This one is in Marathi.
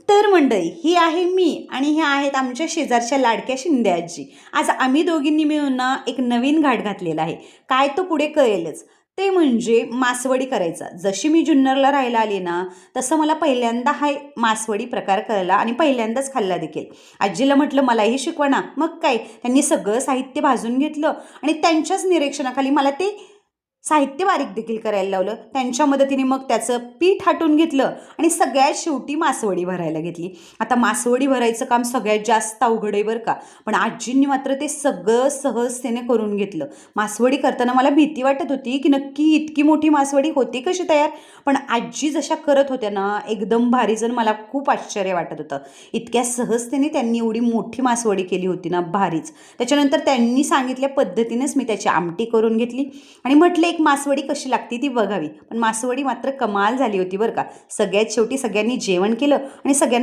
तर मंडळी, ही आहे मी आणि ह्या आहेत आमच्या शेजारच्या लाडक्या शिंदे आजी. आज आम्ही दोघींनी मिळून ना एक नवीन घाट घातलेला आहे. काय तो पुढे कळेलच. ते म्हणजे मासवडी करायचा. जशी मी जुन्नरला राहायला आली ना, तसं मला पहिल्यांदा हा मासवडी प्रकार कळला आणि पहिल्यांदाच खाल्ला देखील. आजीला म्हटलं मलाही शिकवा ना. मग काय, त्यांनी सगळं साहित्य भाजून घेतलं आणि त्यांच्याच निरीक्षणाखाली मला ते साहित्य बारीक देखील करायला लावलं. त्यांच्या मदतीने मग त्याचं पीठ हाटून घेतलं आणि सगळ्यात शेवटी मासवडी भरायला घेतली. आता मासवडी भरायचं काम सगळ्यात जास्त अवघड आहे बरं का, पण आजींनी मात्र ते सगळं सहजतेने करून घेतलं. मासवडी करताना मला भीती वाटत होती की नक्की इतकी मोठी मासवडी होती कशी तयार, पण आजी जशा करत होत्या ना एकदम भारीजण, मला खूप आश्चर्य वाटत होतं. इतक्या सहजतेने त्यांनी एवढी मोठी मासवडी केली होती ना, भारीच. त्याच्यानंतर त्यांनी सांगितल्या पद्धतीनेच मी त्याची आमटी करून घेतली आणि म्हटलं एक मासवडी कशी लागते ती बघावी. पण मासवडी मात्र कमाल झाली होती बरं का. सगळ्यात शेवटी सगळ्यांनी जेवण केलं आणि सगळ्यांना